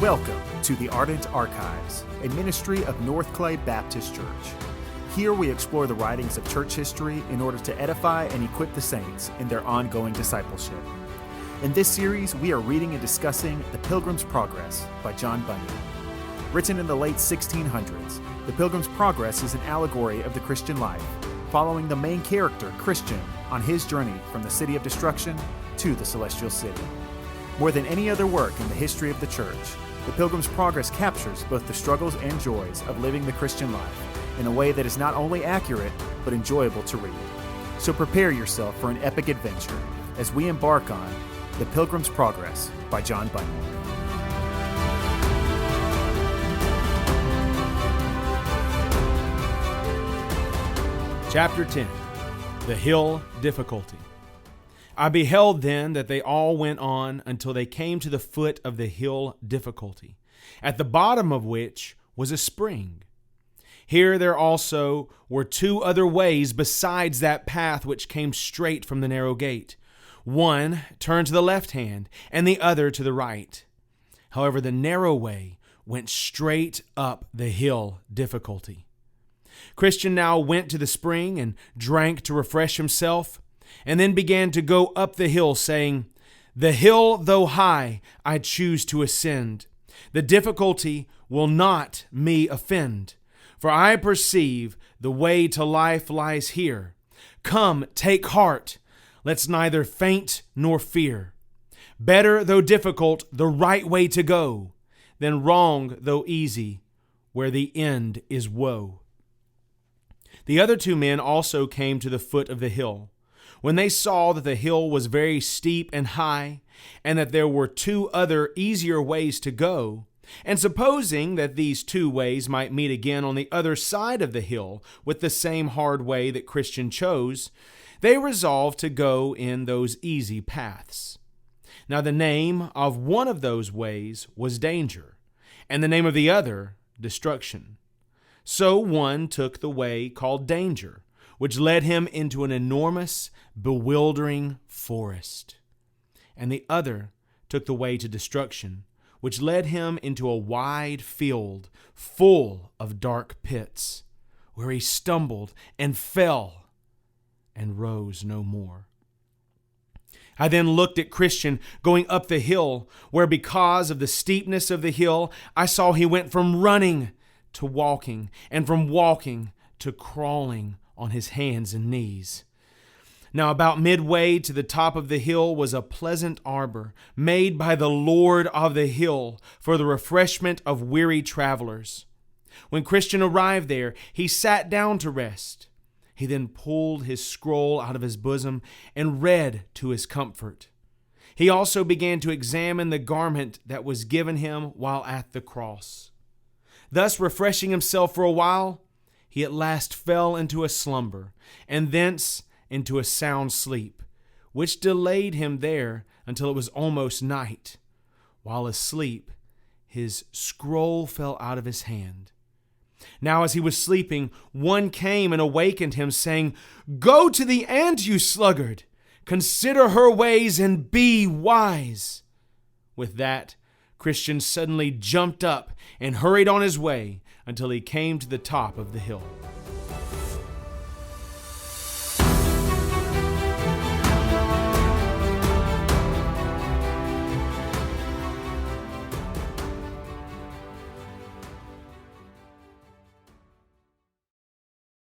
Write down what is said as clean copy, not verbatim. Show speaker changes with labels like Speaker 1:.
Speaker 1: Welcome to the Ardent Archives, a ministry of North Clay Baptist Church. Here we explore the writings of church history in order to edify and equip the saints in their ongoing discipleship. In this series, we are reading and discussing The Pilgrim's Progress by John Bunyan. Written in the late 1600s, The Pilgrim's Progress is an allegory of the Christian life, following the main character, Christian, on his journey from the city of destruction to the celestial city. More than any other work in the history of the church, The Pilgrim's Progress captures both the struggles and joys of living the Christian life in a way that is not only accurate, but enjoyable to read. So prepare yourself for an epic adventure as we embark on The Pilgrim's Progress by John Bunyan.
Speaker 2: Chapter 10, The Hill Difficulty. I beheld then that they all went on until they came to the foot of the hill Difficulty, at the bottom of which was a spring. Here there also were two other ways besides that path which came straight from the narrow gate. One turned to the left hand, and the other to the right. However, the narrow way went straight up the hill Difficulty. Christian now went to the spring and drank to refresh himself, and then began to go up the hill, saying, "The hill, though high, I choose to ascend. The difficulty will not me offend. For I perceive the way to life lies here. Come, take heart, let's neither faint nor fear. Better, though difficult, the right way to go, than wrong, though easy, where the end is woe." The other two men also came to the foot of the hill. When they saw that the hill was very steep and high, and that there were two other easier ways to go, and supposing that these two ways might meet again on the other side of the hill with the same hard way that Christian chose, they resolved to go in those easy paths. Now the name of one of those ways was Danger, and the name of the other Destruction. So one took the way called Danger, which led him into an enormous, bewildering forest. And the other took the way to Destruction, which led him into a wide field full of dark pits, where he stumbled and fell and rose no more. I then looked at Christian going up the hill, where because of the steepness of the hill, I saw he went from running to walking, and from walking to crawling on his hands and knees. Now about midway to the top of the hill was a pleasant arbor made by the Lord of the hill for the refreshment of weary travelers. When Christian arrived there, he sat down to rest. He then pulled his scroll out of his bosom and read to his comfort. He also began to examine the garment that was given him while at the cross. Thus refreshing himself for a while, he at last fell into a slumber, and thence into a sound sleep, which delayed him there until it was almost night. While asleep, his scroll fell out of his hand. Now as he was sleeping, one came and awakened him, saying, "Go to the ant, you sluggard! Consider her ways and be wise." With that, Christian suddenly jumped up and hurried on his way until he came to the top of the hill.